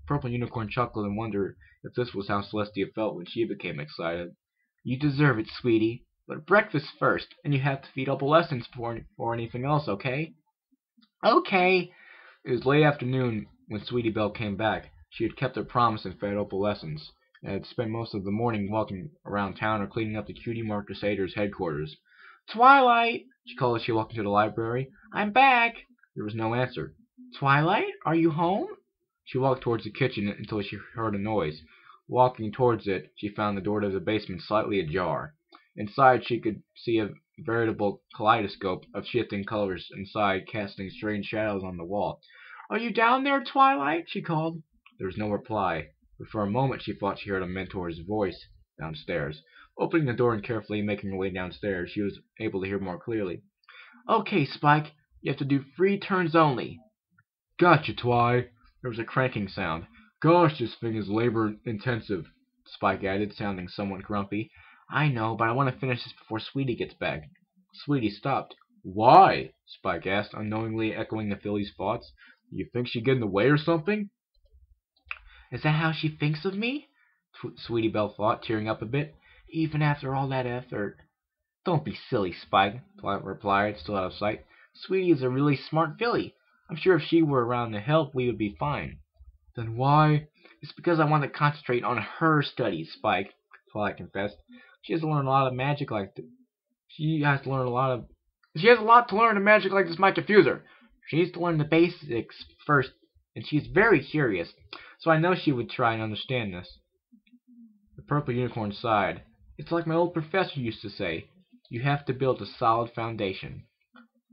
Purple Unicorn chuckled and wondered if this was how Celestia felt when she became excited. You deserve it, sweetie. But breakfast first, and you have to feed opalescents before anything else, okay? Okay. It was late afternoon when Sweetie Belle came back. She had kept her promise and fed opalescents, and had spent most of the morning walking around town or cleaning up the Cutie Mark Crusaders' headquarters. Twilight! She called as she walked into the library. I'm back! There was no answer. Twilight, are you home? She walked towards the kitchen until she heard a noise. Walking towards it, she found the door to the basement slightly ajar. Inside, she could see a veritable kaleidoscope of shifting colors inside, casting strange shadows on the wall. Are you down there, Twilight? She called. There was no reply, but for a moment she thought she heard a mentor's voice downstairs. Opening the door and carefully making her way downstairs, she was able to hear more clearly. Okay, Spike, you have to do 3 turns only. Gotcha, Twi. There was a cranking sound. Gosh, this thing is labor-intensive, Spike added, sounding somewhat grumpy. I know, but I want to finish this before Sweetie gets back. Sweetie stopped. Why? Spike asked, unknowingly echoing the filly's thoughts. You think she'd get in the way or something? Is that how she thinks of me? Sweetie Belle thought, tearing up a bit. Even after all that effort. Don't be silly, Spike, Twilight replied, still out of sight. Sweetie is a really smart filly. I'm sure if she were around to help, we would be fine. Then why? It's because I want to concentrate on her studies, Spike, Twilight confessed. She has to learn a lot of magic like this. She has a lot to learn in magic like this might confuse her. She needs to learn the basics first, and she's very curious, so I know she would try and understand this. The Purple Unicorn sighed. It's like my old professor used to say. You have to build a solid foundation.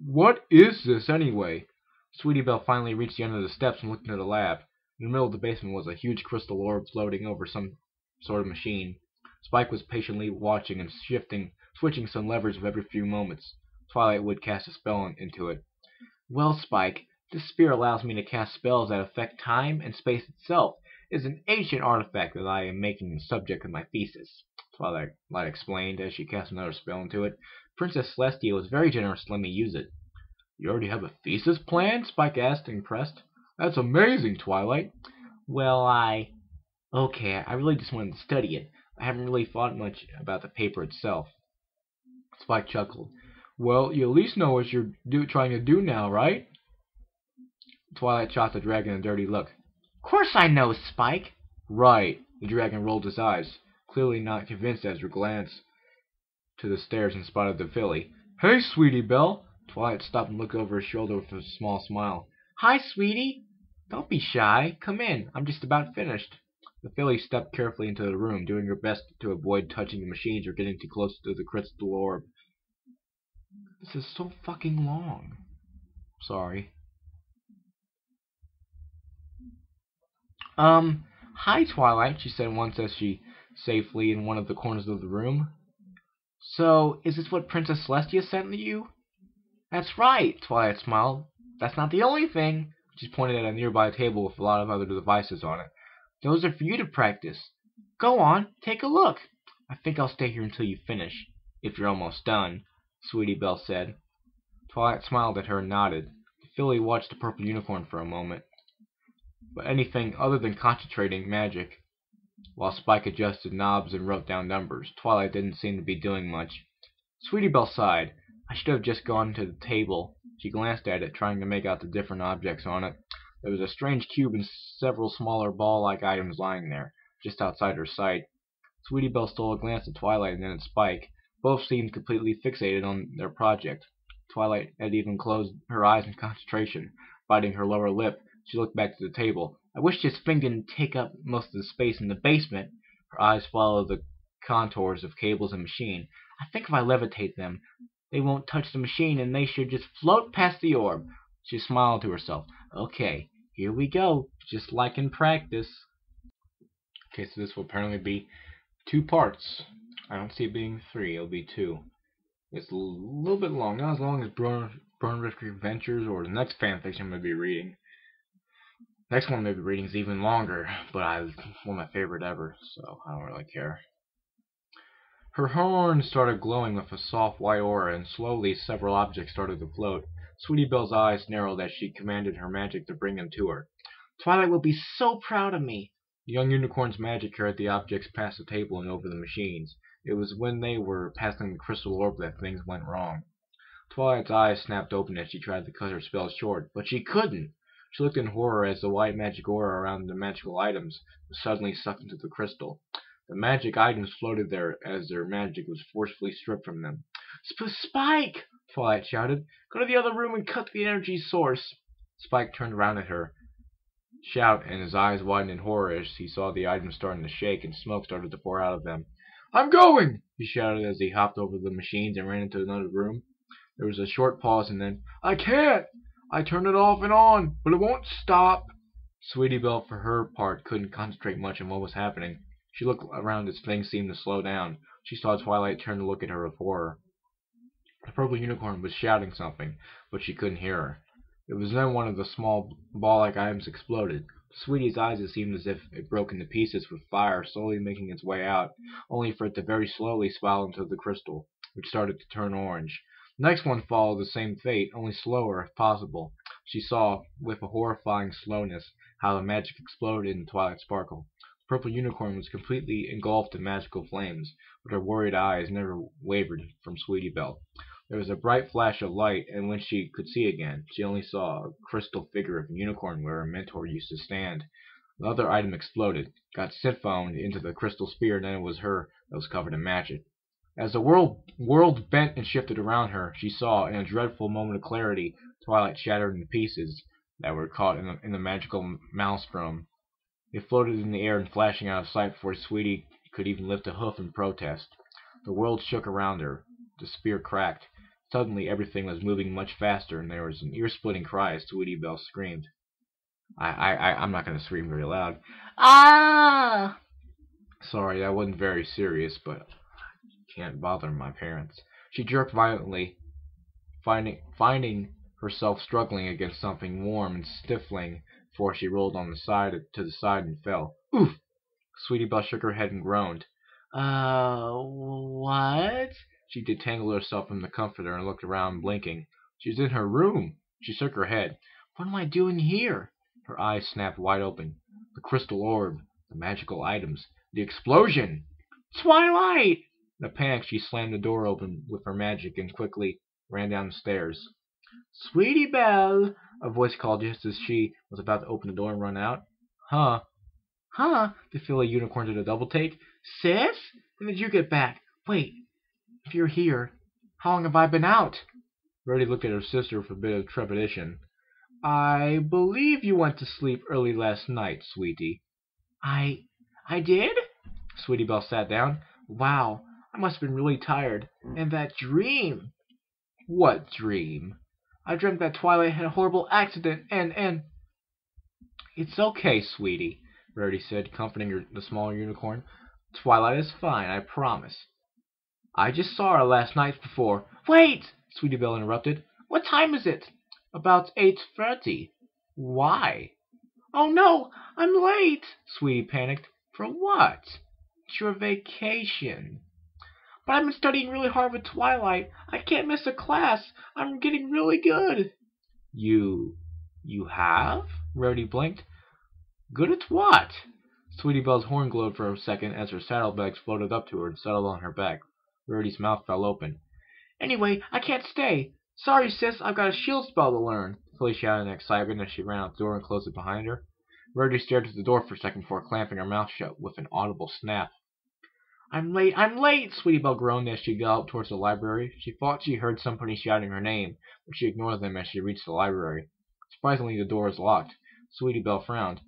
What is this, anyway? Sweetie Belle finally reached the end of the steps and looked into the lab. In the middle of the basement was a huge crystal orb floating over some sort of machine. Spike was patiently watching and switching some levers every few moments. Twilight would cast a spell into it. Well, Spike, this sphere allows me to cast spells that affect time and space itself. It is an ancient artifact that I am making the subject of my thesis, Twilight explained as she cast another spell into it. Princess Celestia was very generous to let me use it. You already have a thesis plan? Spike asked, impressed. That's amazing, Twilight. Well, Okay, I really just wanted to study it. I haven't really thought much about the paper itself. Spike chuckled. Well, you at least know what you're trying to do now, right? Twilight shot the dragon a dirty look. Of course I know, Spike. Right. The dragon rolled his eyes, clearly not convinced as he glanced to the stairs and spotted the filly. Hey, Sweetie Belle. Twilight stopped and looked over his shoulder with a small smile. Hi, Sweetie. Don't be shy. Come in. I'm just about finished. The filly stepped carefully into the room, doing her best to avoid touching the machines or getting too close to the crystal orb. This is so fucking long. Sorry. Hi, Twilight, she said once as she safely in one of the corners of the room. So, is this what Princess Celestia sent you? That's right, Twilight smiled. That's not the only thing. She pointed at a nearby table with a lot of other devices on it. Those are for you to practice. Go on, take a look. I think I'll stay here until you finish, if you're almost done, Sweetie Belle said. Twilight smiled at her and nodded. The filly watched the Purple Unicorn for a moment. But anything other than concentrating magic, while Spike adjusted knobs and wrote down numbers, Twilight didn't seem to be doing much. Sweetie Belle sighed. I should have just gone to the table. She glanced at it, trying to make out the different objects on it. There was a strange cube and several smaller ball-like items lying there, just outside her sight. Sweetie Belle stole a glance at Twilight and then at Spike. Both seemed completely fixated on their project. Twilight had even closed her eyes in concentration. Biting her lower lip, she looked back to the table. I wish this thing didn't take up most of the space in the basement. Her eyes followed the contours of cables and machine. I think if I levitate them, they won't touch the machine and they should just float past the orb. She smiled to herself. Okay, here we go, just like in practice. Okay, so this will apparently be 2 parts. I don't see it being 3, it'll be 2. It's a little bit long, not as long as Burn Risk Adventures or the next fanfiction I'm going to be reading. Next one I'm going to be reading is even longer, but it's one of my favorite ever, so I don't really care. Her horn started glowing with a soft white aura, and slowly several objects started to float. Sweetie Belle's eyes narrowed as she commanded her magic to bring them to her. Twilight will be so proud of me. The young unicorn's magic carried the objects past the table and over the machines. It was when they were passing the crystal orb that things went wrong. Twilight's eyes snapped open as she tried to cut her spell short, but she couldn't. She looked in horror as the white magic aura around the magical items was suddenly sucked into the crystal. The magic items floated there as their magic was forcefully stripped from them. Spike! Twilight shouted. Go to the other room and cut the energy source. Spike turned around at her shout, and his eyes widened in horror as he saw the items starting to shake and smoke started to pour out of them. "I'm going!" he shouted as he hopped over the machines and ran into another room. There was a short pause, and then, "I can't! I turned it off and on, but it won't stop." Sweetie Belle, for her part, couldn't concentrate much on what was happening. She looked around as things seemed to slow down. She saw Twilight turn to look at her with horror. The purple unicorn was shouting something, but she couldn't hear her. It was then one of the small ball-like items exploded. To Sweetie's eyes it seemed as if it broke into pieces, with fire slowly making its way out, only for it to very slowly spiral into the crystal, which started to turn orange. The next one followed the same fate, only slower if possible. She saw, with a horrifying slowness, how the magic exploded in Twilight Sparkle. The purple unicorn was completely engulfed in magical flames, but her worried eyes never wavered from Sweetie Belle. There was a bright flash of light, and when she could see again, she only saw a crystal figure of a unicorn where her mentor used to stand. The other item exploded, got siphoned into the crystal sphere, and then it was her that was covered in magic. As the world bent and shifted around her, she saw, in a dreadful moment of clarity, Twilight shattered into pieces that were caught in the magical maelstrom. They floated in the air and flashing out of sight before Sweetie could even lift a hoof in protest. The world shook around her. The sphere cracked. Suddenly everything was moving much faster, and there was an ear-splitting cry as Sweetie Belle screamed. I'm not going to scream very loud. Ah! Sorry, that wasn't very serious, but can't bother my parents. She jerked violently, finding herself struggling against something warm and stifling before she rolled on to the side and fell. Oof! Sweetie Belle shook her head and groaned. What? She detangled herself from the comforter and looked around, blinking. She was in her room. She shook her head. What am I doing here? Her eyes snapped wide open. The crystal orb, the magical items, the explosion! Twilight! In a panic, she slammed the door open with her magic and quickly ran down the stairs. Sweetie Belle! A voice called just as she was about to open the door and run out. Huh? The Philly unicorn did a double take. Sis? When did you get back? Wait, if you're here, how long have I been out? Rarity looked at her sister with a bit of trepidation. I believe you went to sleep early last night, sweetie. I did? Sweetie Belle sat down. Wow, I must have been really tired. And that dream. What dream? I dreamt that Twilight had a horrible accident and... It's okay, sweetie, Rarity said, comforting the smaller unicorn. Twilight is fine, I promise. I just saw her last night before... Wait! Sweetie Belle interrupted. What time is it? About 8:30. Why? Oh no, I'm late! Sweetie panicked. For what? It's your vacation. But I've been studying really hard with Twilight. I can't miss a class. I'm getting really good. You have? Rarity blinked. Good at what? Sweetie Belle's horn glowed for a second as her saddlebags floated up to her and settled on her back. Rarity's mouth fell open. Anyway, I can't stay. Sorry, sis, I've got a shield spell to learn. Philly shouted in excitement as she ran out the door and closed it behind her. Rarity stared at the door for a second before clamping her mouth shut with an audible snap. I'm late, Sweetie Belle groaned as she galloped towards the library. She thought she heard somebody shouting her name, but she ignored them as she reached the library. Surprisingly, the door was locked. Sweetie Belle frowned.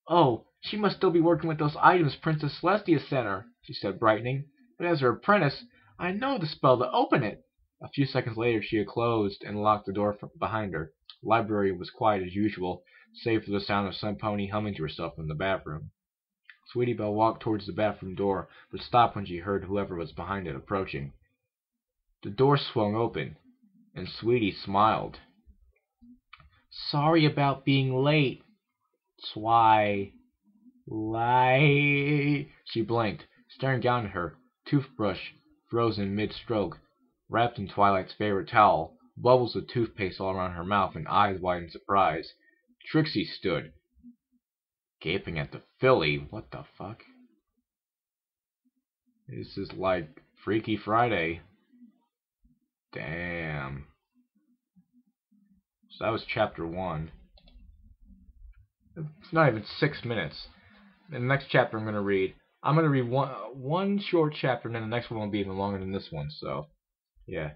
Oh, she must still be working with those items Princess Celestia sent her, she said, brightening. But as her apprentice, I know the spell to open it. A few seconds later, she had closed and locked the door behind her. The library was quiet as usual, save for the sound of some pony humming to herself in the bathroom. Sweetie Belle walked towards the bathroom door, but stopped when she heard whoever was behind it approaching. The door swung open, and Sweetie smiled. Sorry about being late, Twilight. She blinked, staring down at her, toothbrush frozen mid-stroke, wrapped in Twilight's favorite towel, bubbles of toothpaste all around her mouth, and eyes wide in surprise. Trixie stood, Gaping at the filly. What the fuck? This is like Freaky Friday. Damn. So that was chapter 1. It's not even 6 minutes. In the next chapter I'm going to read one short chapter, and then the next one will be even longer than this one. So, yeah.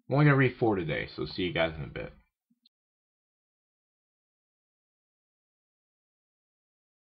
I'm only going to read 4 today, so see you guys in a bit.